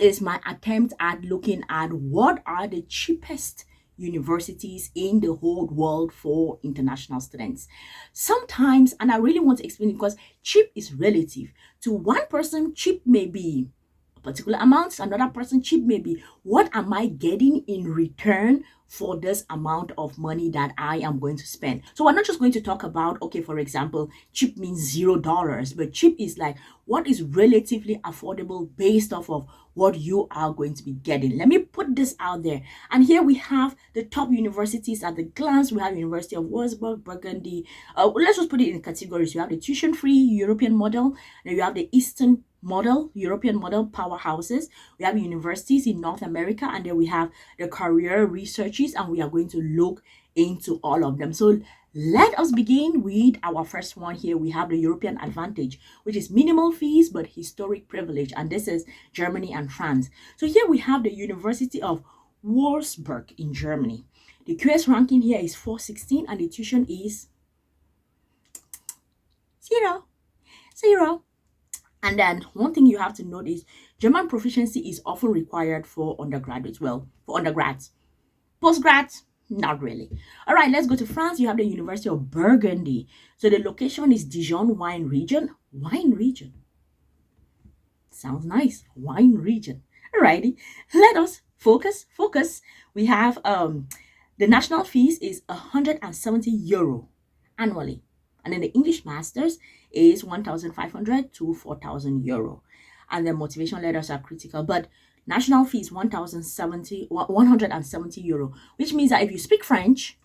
is my attempt at looking at what are the cheapest universities in the whole world for international students. Sometimes, and I really want to explain it because cheap is relative. To one person, cheap may be a particular amount, to another person, cheap may be what am I getting in return for this amount of money that I am going to spend. So we're not just going to talk about, okay, for example, cheap means $0, but cheap is like what is relatively affordable based off of what you are going to be getting. Let me put this out there. And here we have the top universities at the glance. We have University of Würzburg, Burgundy. Let's just put it in categories. You have the tuition-free European model. Then you have the Eastern model, European model powerhouses. We have universities in North America, and then we have the career researches, and we are going to look into all of them. So let us begin with our first one here. We have the European advantage, which is minimal fees but historic privilege, and this is Germany and France. So here we have the University of Würzburg in Germany. The QS ranking here is 416, and the tuition is zero. And then one thing you have to note is German proficiency is often required for undergraduates. Well, for undergrads. Postgrads, not really. All right, let's go to France. You have the University of Burgundy. So the location is Dijon wine region. Wine region. Sounds nice. Wine region. Alrighty, let us focus. We have the national fees is 170 euro annually. And then the English Masters is 1,500 to 4,000 euro. And the motivation letters are critical. But national fee is 170 euro, which means that if you speak French,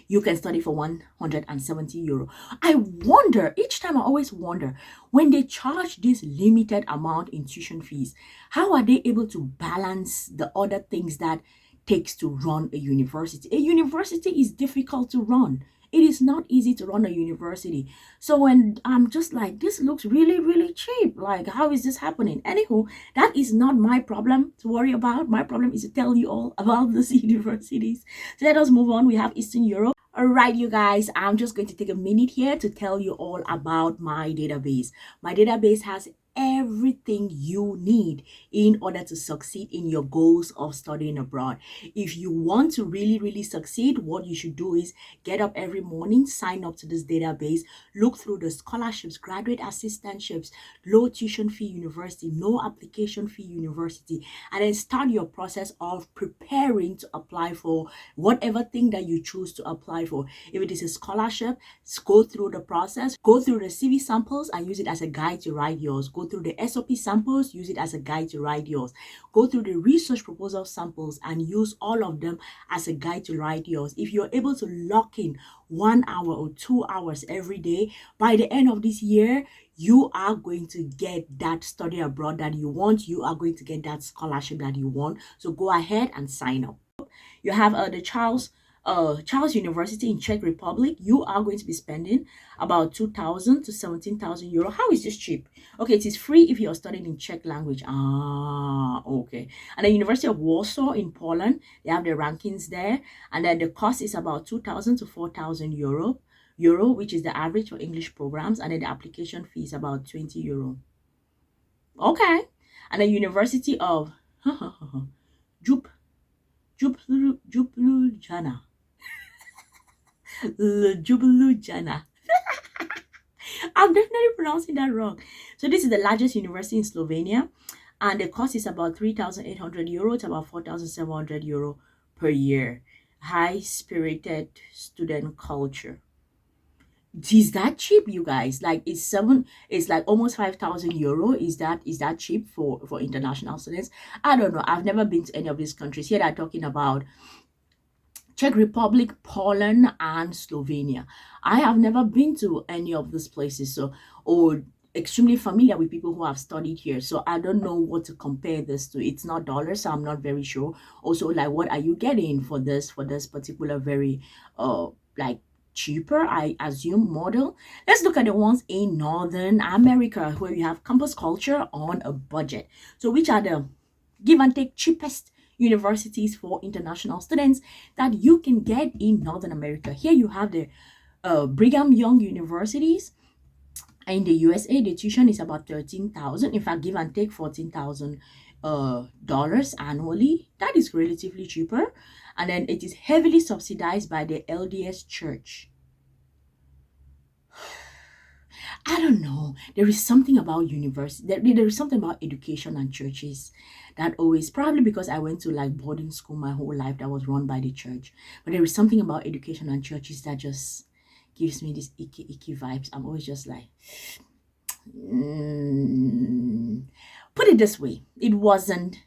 you can study for 170 euro. I wonder, each time I always wonder, when they charge this limited amount in tuition fees, how are they able to balance the other things that takes to run a university? A university is difficult to run. It is not easy to run a university. So when I'm just like, this looks really, really cheap. Like, how is this happening? Anywho, that is not my problem to worry about. My problem is to tell you all about these universities. So let us move on. We have Eastern Europe. All right, you guys, I'm just going to take a minute here to tell you all about my database. My database has everything you need in order to succeed in your goals of studying abroad. If you want to really, really succeed, what you should do is get up every morning, sign up to this database, look through the scholarships, graduate assistantships, low tuition fee university, no application fee university, and then start your process of preparing to apply for whatever thing that you choose to apply for. If it is a scholarship, go through the process, go through the CV samples and use it as a guide to write yours. Go through the SOP samples, use it as a guide to write yours. Go through the research proposal samples and use all of them as a guide to write yours. If you're able to lock in 1 hour or 2 hours every day, by the end of this year, you are going to get that study abroad that you want. You are going to get that scholarship that you want. So go ahead and sign up. You have the Charles University in Czech Republic. You are going to be spending about 2,000 to 17,000 euro. How is this cheap? Okay, it is free if you are studying in Czech language. Okay. And the University of Warsaw in Poland, they have the rankings there. And then the cost is about 2,000 to 4,000 euro, which is the average for English programs. And then the application fee is about 20 euro. Okay. And the University of Ljubljana. Ljubljana. I'm definitely pronouncing that wrong. So this is the largest university in Slovenia, and the cost is about 3,800 euro to about 4,700 euro per year. High-spirited student culture. Is that cheap, you guys? Like, it's like almost 5,000 euro. Is that cheap for international students? I don't know. I've never been to any of these countries. Here they're talking about Czech Republic, Poland, and Slovenia. I have never been to any of these places, or extremely familiar with people who have studied here. So I don't know what to compare this to. It's not dollars, so I'm not very sure. Also, like, what are you getting for this particular very like cheaper, I assume, model? Let's look at the ones in Northern America where you have campus culture on a budget. So which are the give and take cheapest universities for international students that you can get in Northern America? Here you have the Brigham Young universities. In the USA, the tuition is about 13,000. In fact, give and take 14,000 dollars annually. That is relatively cheaper. And then it is heavily subsidized by the LDS Church. I don't know. There is something about university. There is something about education and churches that always, probably because I went to like boarding school my whole life that was run by the church. But there is something about education and churches that just gives me this icky vibes. I'm always just like, put it this way, it wasn't.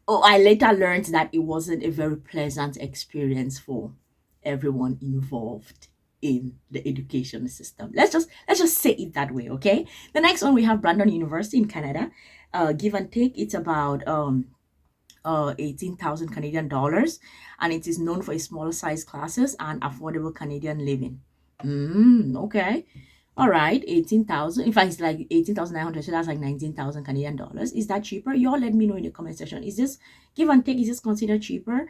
Oh, I later learned that it wasn't a very pleasant experience for everyone involved in the education system. Let's just say it that way, okay? The next one we have Brandon University in Canada. Give and take, it's about 18,000 Canadian dollars, and it is known for its smaller size classes and affordable Canadian living. Okay. All right, 18,000. In fact, it's like 18,900. So that's like 19,000 Canadian dollars. Is that cheaper? You all let me know in the comment section. Is this give and take? Is this considered cheaper?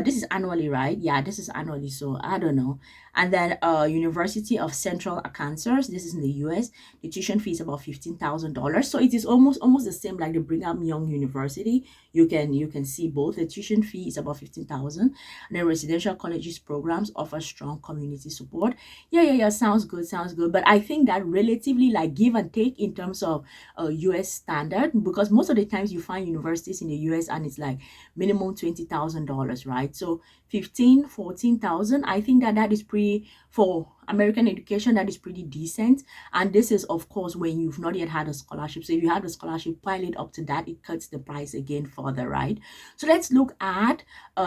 This is annually, right? Yeah, this is annually. So I don't know. And then University of Central Arkansas. This is in the US. The tuition fee is about $15,000. So it is almost the same like the Brigham Young University. You can see both. The tuition fee is about 15,000. And then residential colleges programs offer strong community support. Yeah. Sounds good. But I think that relatively like give and take in terms of US standard, because most of the times you find universities in the US and it's like minimum $20,000, right? So 14,000, I think that is pretty, for American education, that is pretty decent. And this is of course when you've not yet had a scholarship. So if you had a scholarship, pile it up to that, it cuts the price again further, right? So let's look at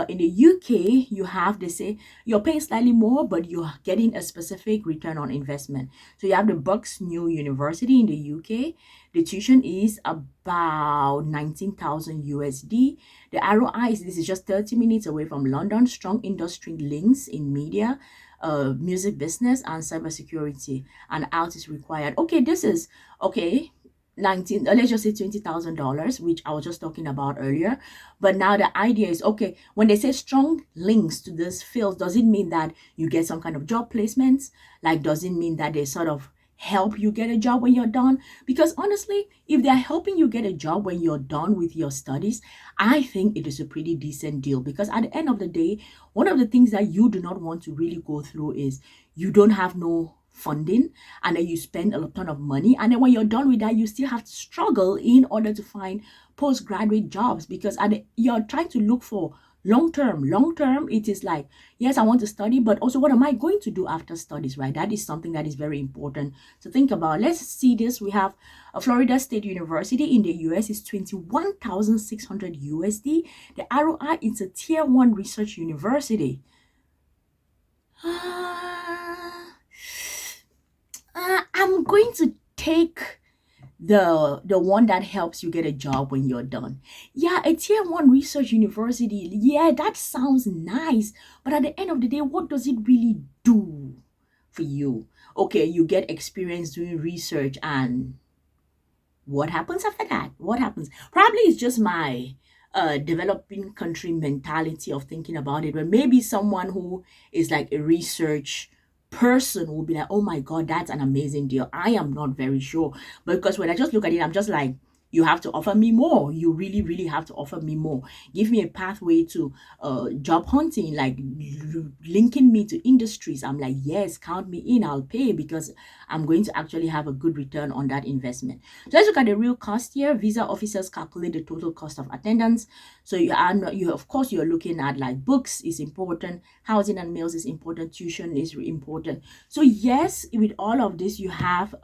in the UK, you have, they say you're paying slightly more, but you're getting a specific return on investment. So you have the Bucks New University in the UK. The tuition is about 19,000 USD. The ROI is, this is just 30 minutes away from London. Strong industry links in media, music business, and cybersecurity. And out is required. Okay, this is okay. Let's just say $20,000, which I was just talking about earlier. But now the idea is, okay, when they say strong links to this field, does it mean that you get some kind of job placements? Like, does it mean that they sort of help you get a job when you're done? Because honestly, if they're helping you get a job when you're done with your studies, I think it is a pretty decent deal. Because at the end of the day, one of the things that you do not want to really go through is you don't have no funding, and then you spend a ton of money, and then when you're done with that, you still have to struggle in order to find postgraduate jobs, because you're trying to look for long term. It is like, yes, I want to study, but also what am I going to do after studies, right? That is something that is very important to think about. Let's see this. We have a Florida State University in the US is 21,600 USD. The ROI is a tier 1 research university. I'm going to take the one that helps you get a job when you're done. Yeah, a tier 1 research university. Yeah, that sounds nice. But at the end of the day, what does it really do for you? Okay, you get experience doing research, and what happens after that? What happens? Probably it's just my developing country mentality of thinking about it, but maybe someone who is like a research person will be like, oh my god, that's an amazing deal. I am not very sure, but because when I just look at it, I'm just like, you have to offer me more. You really have to offer me more. Give me a pathway to job hunting, like linking me to industries. I'm like, yes, count me in, I'll pay, because I'm going to actually have a good return on that investment. So let's look at the real cost here. Visa officers calculate the total cost of attendance. So of course you're looking at like books is important, housing and meals is important, tuition is important. So yes, with all of this, you have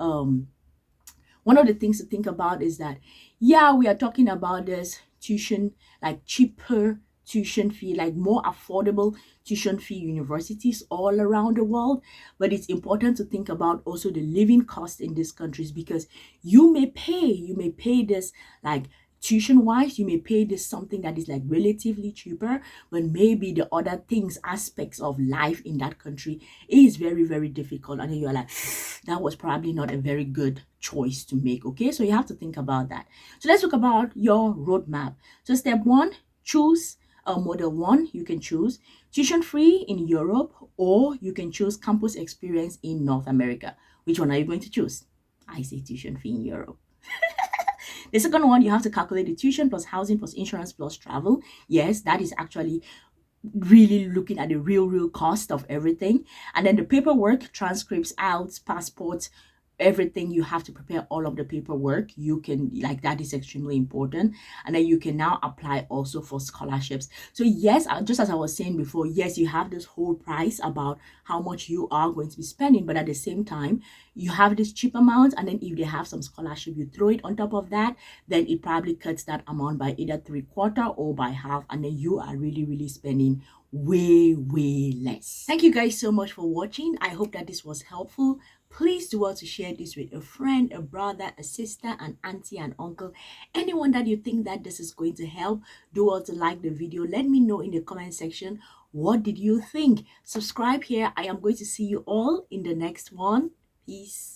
one of the things to think about is that, yeah, we are talking about this tuition, like cheaper tuition fee, like more affordable tuition fee universities all around the world. But it's important to think about also the living cost in these countries, because you may pay this like tuition wise, you may pay this something that is like relatively cheaper, but maybe the other things, aspects of life in that country is very difficult, and then you're like, that was probably not a very good choice to make. Okay, so you have to think about that. So let's talk about your roadmap. So step 1, choose model 1. You can choose tuition free in Europe, or you can choose campus experience in North America. Which one are you going to choose? I say tuition free in Europe. The second one, you have to calculate the tuition plus housing plus insurance plus travel. Yes, that is actually really looking at the real cost of everything. And then the paperwork, transcripts, outs, passports, everything. You have to prepare all of the paperwork. You can, like, that is extremely important. And then you can now apply also for scholarships. So yes, just as I was saying before, yes, you have this whole price about how much you are going to be spending, but at the same time, you have this cheap amount, and then if they have some scholarship, you throw it on top of that, then it probably cuts that amount by either 3/4 or by half, and then you are really spending way less. Thank you guys so much for watching. I hope that this was helpful. Please do well to share this with a friend, a brother, a sister, an auntie, an uncle, anyone that you think that this is going to help. Do well to like the video. Let me know in the comment section, what did you think? Subscribe here. I am going to see you all in the next one. Peace.